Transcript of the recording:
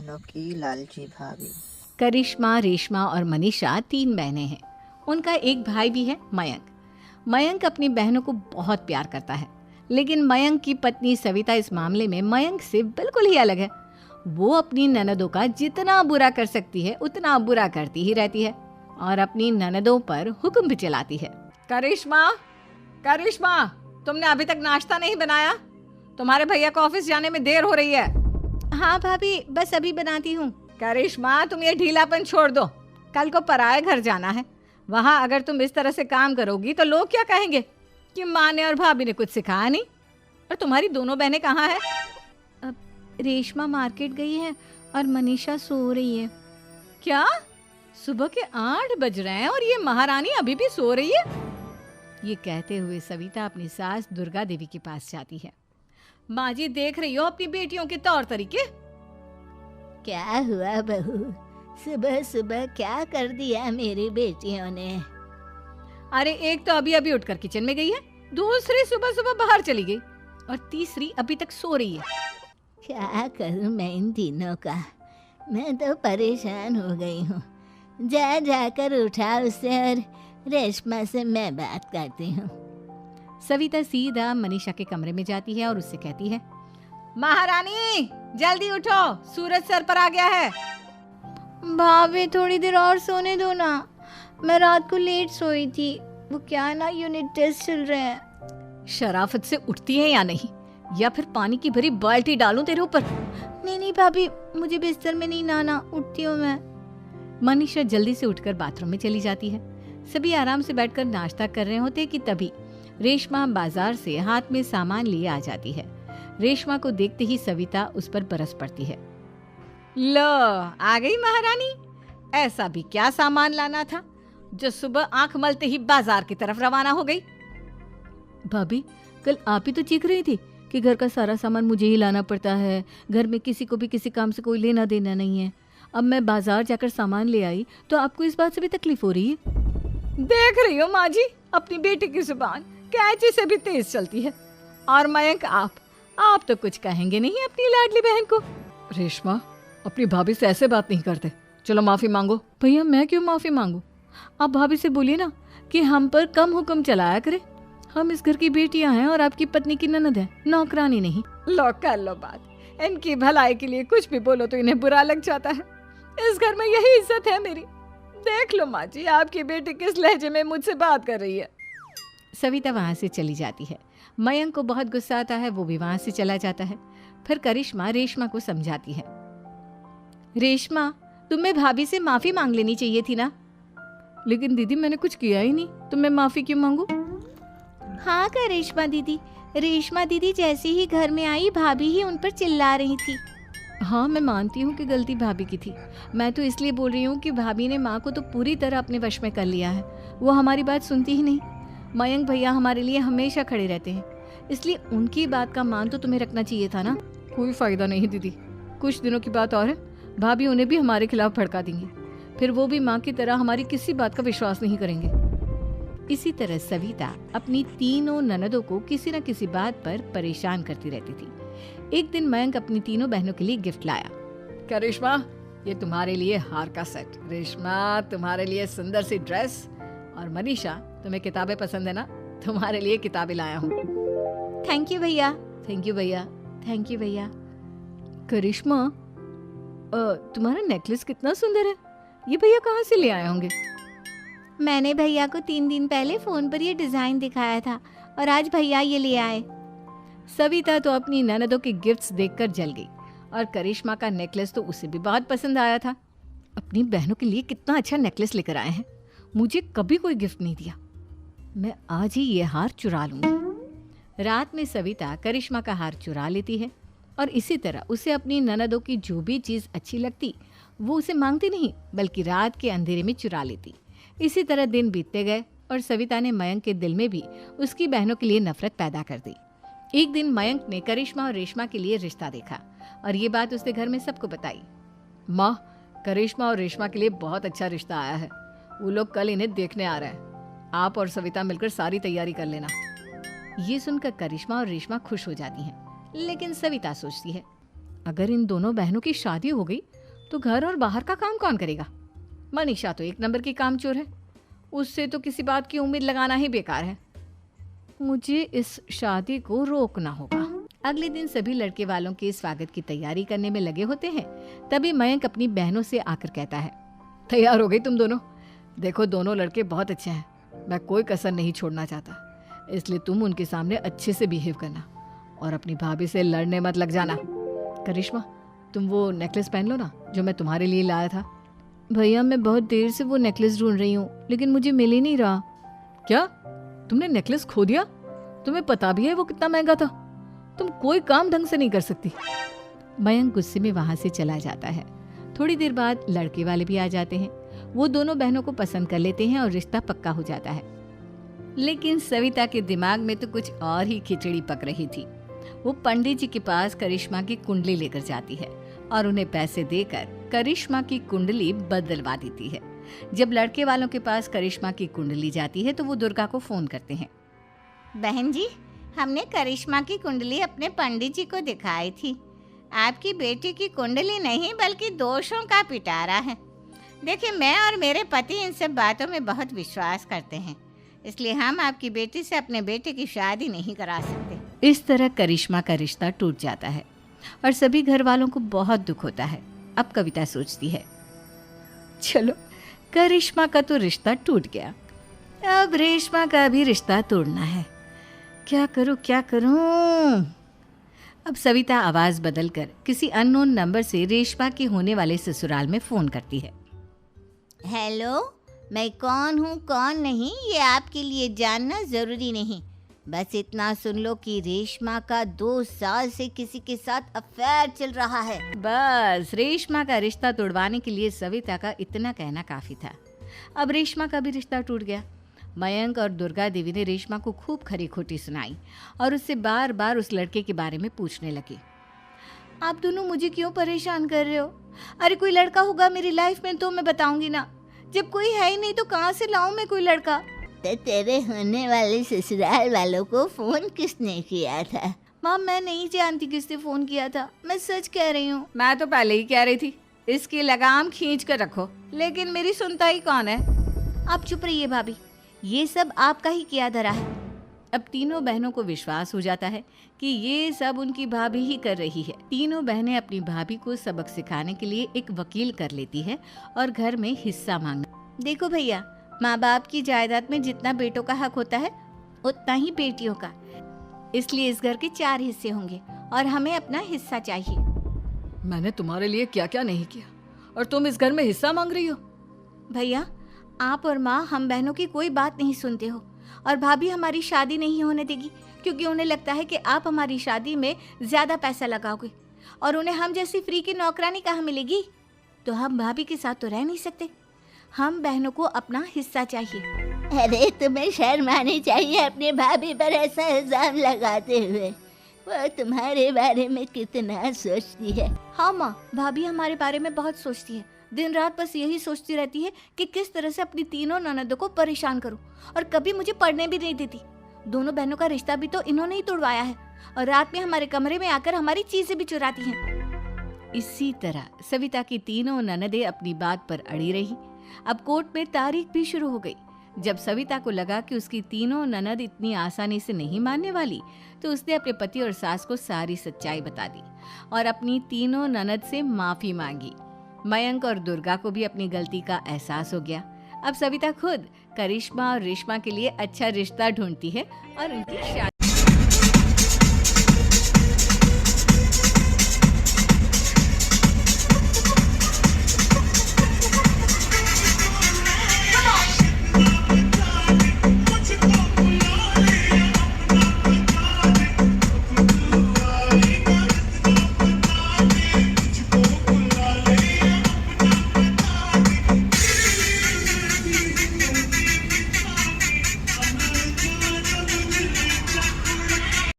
बहनों की लालची भाभी। करिश्मा, रेशमा और मनीषा 3 बहनें हैं। उनका एक भाई भी है, मयंक। मयंक अपनी बहनों को बहुत प्यार करता है, लेकिन मयंक की पत्नी सविता इस मामले में मयंक से बिल्कुल ही अलग है। वो अपनी ननदों का जितना बुरा कर सकती है उतना बुरा करती ही रहती है और अपनी ननदों पर हुक्म भी चलाती है। करिश्मा, करिश्मा, तुमने अभी तक नाश्ता नहीं बनाया? तुम्हारे भैया को ऑफिस जाने में देर हो रही है। हाँ भाभी, बस अभी बनाती हूँ। करिश्मा, तुम ये ढीलापन छोड़ दो। कल को पराए घर जाना है। वहाँ अगर तुम इस तरह से काम करोगी तो लोग क्या कहेंगे कि माँ ने और भाभी ने कुछ सिखाया नहीं। और तुम्हारी दोनों बहनें कहाँ हैं? अब रेशमा मार्केट गई है और मनीषा सो रही है। क्या? सुबह के 8 बज रहे हैं और ये महारानी अभी भी सो रही है? ये कहते हुए सविता अपनी सास दुर्गा देवी के पास जाती है। माँ जी, देख रही हो अपनी बेटियों के तौर तरीके? क्या हुआ बहू, सुबह सुबह क्या कर दिया मेरी बेटियों ने? अरे एक तो अभी अभी उठकर किचन में गई है, दूसरी सुबह सुबह बाहर चली गई और तीसरी अभी तक सो रही है। क्या करूं मैं इन तीनों का, मैं तो परेशान हो गई हूँ। जा जाकर उठा उसे और रेशमा से मैं बात करती हूँ। सविता सीधा मनीषा के कमरे में जाती है और उससे कहती है, महारानी जल्दी उठो, सूरज सर पर आ गया है। भाभी थोड़ी देर और सोने दो ना, मैं रात को लेट सोई थी। वो क्या है ना, यूनिट टेस्ट चल रहे हैं। शराफत से उठती है या नहीं, या फिर पानी की भरी बाल्टी डालूं तेरे ऊपर? नहीं भाभी, मुझे बिस्तर में नहीं नहाना, उठती हूँ मैं। मनीषा जल्दी से उठकर बाथरूम में चली जाती है। सभी आराम से बैठकर नाश्ता कर रहे होते कि तभी रेशमा बाजार से हाथ में सामान लिए आ जाती है। रेशमा को देखते ही सविता उस पर बरस पड़ती है। लो, आ गई महारानी। ऐसा भी क्या सामान लाना था जो सुबह आंख मलते ही बाजार की तरफ रवाना हो गई? भाभी, कल आप ही तो चीख रही थी कि घर का सारा सामान मुझे ही लाना पड़ता है, घर में किसी को भी किसी काम से कोई लेना देना नहीं है। अब मैं बाजार जाकर सामान ले आई तो आपको इस बात से भी तकलीफ हो रही है? देख रही हो माँ जी, अपनी बेटी की जुबान कैंची से भी तेज चलती है। और मयंक, आप तो कुछ कहेंगे नहीं अपनी लाडली बहन को? रेशमा, अपनी भाभी से ऐसे बात नहीं करते। चलो माफी मांगो। भैया, मैं क्यों माफी मांगू? आप भाभी से बोलिए ना कि हम पर कम हुक्म चलाया करे। हम इस घर की बेटियां हैं और आपकी पत्नी की ननद है, नौकरानी नहीं। लो कर लो बात। इनकी भलाई के लिए कुछ भी बोलो तो इन्हें बुरा लग जाता है। इस घर में यही इज्जत है मेरी। देख लो माँ जी, आपकी बेटी किस लहजे में मुझसे बात कर रही है। सविता वहां से चली जाती है। मयंक को बहुत गुस्सा आता है, वो भी वहां से चला जाता है। फिर करिश्मा रेशमा को समझाती है, रेशमा, तुम्हें भाभी से माफी मांग लेनी चाहिए थी ना। लेकिन दीदी, मैंने कुछ किया ही नहीं, तो मैं माफी क्यों मांगू? हाँ करिश्मा दीदी, रेशमा दीदी जैसे ही घर में आई भाभी ही उन पर चिल्ला रही थी। हाँ, मैं मानती हूँ कि गलती भाभी की थी। मैं तो इसलिए बोल रही हूँ कि भाभी ने माँ को तो पूरी तरह अपने वश में कर लिया है। वो हमारी बात सुनती ही नहीं। मयंक भैया हमारे लिए हमेशा खड़े रहते हैं, इसलिए उनकी बात का मान तो तुम्हें रखना चाहिए था ना। कोई फायदा नहीं दीदी, कुछ दिनों की बात और है, भाभी उन्हें भी हमारे खिलाफ भड़का देंगी। फिर वो भी माँ की तरह हमारी किसी बात का विश्वास नहीं करेंगे। इसी तरह सविता अपनी तीनों ननदों को किसी न किसी बात पर परेशान करती रहती थी। एक दिन मयंक अपनी तीनों बहनों के लिए गिफ्ट लाया। क्या रेशमा, ये तुम्हारे लिए हार का सेट। रेशमा, तुम्हारे लिए सुंदर सी ड्रेस। और मनीषा, तुम्हें किताबें पसंद है ना, तुम्हारे लिए किताबें लाया हूँ। थैंक यू भैया। थैंक यू भैया। थैंक यू भैया। करिश्मा, तुम्हारा नेकलेस कितना सुंदर है। ये भैया कहाँ से ले आए होंगे? मैंने भैया को 3 दिन पहले फोन पर ये डिजाइन दिखाया था और आज भैया ये ले आए। सविता तो अपनी ननदों के गिफ्ट्स देखकर जल गई और करिश्मा का नेकलेस तो उसे भी बहुत पसंद आया था। अपनी बहनों के लिए कितना अच्छा नेकलेस लेकर आए हैं, मुझे कभी कोई गिफ्ट नहीं दिया। मैं आज ही ये हार चुरा लूंगी। रात में सविता करिश्मा का हार चुरा लेती है और इसी तरह उसे अपनी ननदों की जो भी चीज़ अच्छी लगती वो उसे मांगती नहीं, बल्कि रात के अंधेरे में चुरा लेती। इसी तरह दिन बीतते गए और सविता ने मयंक के दिल में भी उसकी बहनों के लिए नफरत पैदा कर दी। एक दिन मयंक ने करिश्मा और रेशमा के लिए रिश्ता देखा और ये बात उसने घर में सबको बताई। माँ, करिश्मा और रेशमा के लिए बहुत अच्छा रिश्ता आया है। वो लोग कल इन्हें देखने आ रहे हैं। आप और सविता मिलकर सारी तैयारी कर लेना। ये सुनकर करिश्मा और रेशमा खुश हो जाती हैं, लेकिन सविता सोचती है, अगर इन दोनों बहनों की शादी हो गई तो घर और बाहर का काम कौन करेगा? मनीषा तो एक नंबर की कामचोर है, उससे तो किसी बात की उम्मीद लगाना ही बेकार है। मुझे इस शादी को रोकना होगा। अगले दिन सभी लड़के वालों के स्वागत की तैयारी करने में लगे होते हैं। तभी मयंक अपनी बहनों से आकर कहता है, तैयार हो गई तुम दोनों? देखो दोनों लड़के बहुत अच्छे हैं, मैं कोई कसर नहीं छोड़ना चाहता, इसलिए तुम उनके सामने अच्छे से बिहेव करना और अपनी भाभी से लड़ने मत लग जाना। करिश्मा, तुम वो नेकलेस पहन लो ना जो मैं तुम्हारे लिए लाया था। भैया मैं बहुत देर से वो नेकलेस ढूंढ रही हूँ, लेकिन मुझे मिल ही नहीं रहा। क्या तुमने नेकलेस खो दिया? तुम्हें पता भी है वो कितना महंगा था? तुम कोई काम ढंग से नहीं कर सकती। मयंक गुस्से में वहां से चला जाता है। थोड़ी देर बाद लड़के वाले भी आ जाते हैं। वो दोनों बहनों को पसंद कर लेते हैं और रिश्ता पक्का हो जाता है। लेकिन सविता के दिमाग में तो कुछ और ही खिचड़ी पक रही थी। वो पंडित जी के पास करिश्मा की कुंडली लेकर जाती है और उन्हें पैसे देकर करिश्मा की कुंडली बदलवा देती है। जब लड़के वालों के पास करिश्मा की कुंडली जाती है तो वो दुर्गा को फोन करते हैं। बहन जी, हमने करिश्मा की कुंडली अपने पंडित जी को दिखाई थी। आपकी बेटी की कुंडली नहीं बल्कि दोषों का पिटारा है। देखिए, मैं और मेरे पति इन सब बातों में बहुत विश्वास करते हैं, इसलिए हम आपकी बेटी से अपने बेटे की शादी नहीं करा सकते। इस तरह करिश्मा का रिश्ता टूट जाता है और सभी घर वालों को बहुत दुख होता है। अब कविता सोचती है, चलो करिश्मा का तो रिश्ता टूट गया, अब रेशमा का भी रिश्ता तोड़ना है। क्या करूं? अब सविता आवाज बदलकर किसी अननोन नंबर से रेशमा के होने वाले ससुराल में फोन करती है। हेलो, मैं कौन हूँ कौन नहीं ये आपके लिए जानना ज़रूरी नहीं। बस इतना सुन लो कि रेशमा का 2 साल से किसी के साथ अफेयर चल रहा है। बस रेशमा का रिश्ता तोड़वाने के लिए सविता का इतना कहना काफी था। अब रेशमा का भी रिश्ता टूट गया। मयंक और दुर्गा देवी ने रेशमा को खूब खरी खोटी सुनाई और उससे बार बार उस लड़के के बारे में पूछने लगी। आप दोनों मुझे क्यों परेशान कर रहे हो? अरे कोई लड़का होगा मेरी लाइफ में तो मैं बताऊंगी ना, जब कोई है ही नहीं तो कहाँ से लाऊं मैं कोई लड़का? तो तेरे होने वाले ससुराल वालों को फोन किसने किया था? माँ मैं नहीं जानती किसने फोन किया था, मैं सच कह रही हूँ। मैं तो पहले ही कह रही थी इसकी लगाम खींच कर रखो, लेकिन मेरी सुनता ही कौन है। आप चुप रहिए भाभी, ये सब आपका ही किया धरा है। अब तीनों बहनों को विश्वास हो जाता है कि ये सब उनकी भाभी ही कर रही है। तीनों बहनें अपनी भाभी को सबक सिखाने के लिए एक वकील कर लेती है और घर में हिस्सा मांगना। देखो भैया, माँ बाप की जायदाद में जितना बेटों का हक होता है उतना ही बेटियों का, इसलिए इस घर के 4 हिस्से होंगे और हमें अपना हिस्सा चाहिए। मैंने तुम्हारे लिए क्या क्या नहीं किया और तुम इस घर में हिस्सा मांग रही हो? भैया, आप और माँ हम बहनों की कोई बात नहीं सुनते हो और भाभी हमारी शादी नहीं होने देगी क्योंकि उन्हें लगता है कि आप हमारी शादी में ज्यादा पैसा लगाओगे और उन्हें हम जैसी फ्री की नौकरानी कहाँ मिलेगी। तो हम भाभी के साथ तो रह नहीं सकते, हम बहनों को अपना हिस्सा चाहिए। अरे तुम्हें शर्म आनी चाहिए अपने भाभी पर ऐसा इल्जाम लगाते हुए। वो तुम्हारे बारे में कितना सोचती है। हाँ माँ, भाभी हमारे बारे में बहुत सोचती है, दिन रात बस यही सोचती रहती है कि किस तरह से अपनी तीनों ननदों को परेशान करूं और कभी मुझे पढ़ने भी नहीं देती। दोनों बहनों का रिश्ता भी तो इन्होंने ही तोड़वाया है और रात में हमारे कमरे में आकर हमारी चीजें भी चुराती हैं। इसी तरह सविता की तीनों ननदें अपनी बात पर अड़ी रही। अब कोर्ट में तारीख भी शुरू हो गई। जब सविता को लगा कि उसकी तीनों ननद इतनी आसानी से नहीं मानने वाली, तो उसने अपने पति और सास को सारी सच्चाई बता दी और अपनी तीनों ननद से माफी मांगी। मयंक और दुर्गा को भी अपनी गलती का एहसास हो गया। अब सविता खुद करिश्मा और रेशमा के लिए अच्छा रिश्ता ढूंढती है और उनकी शादी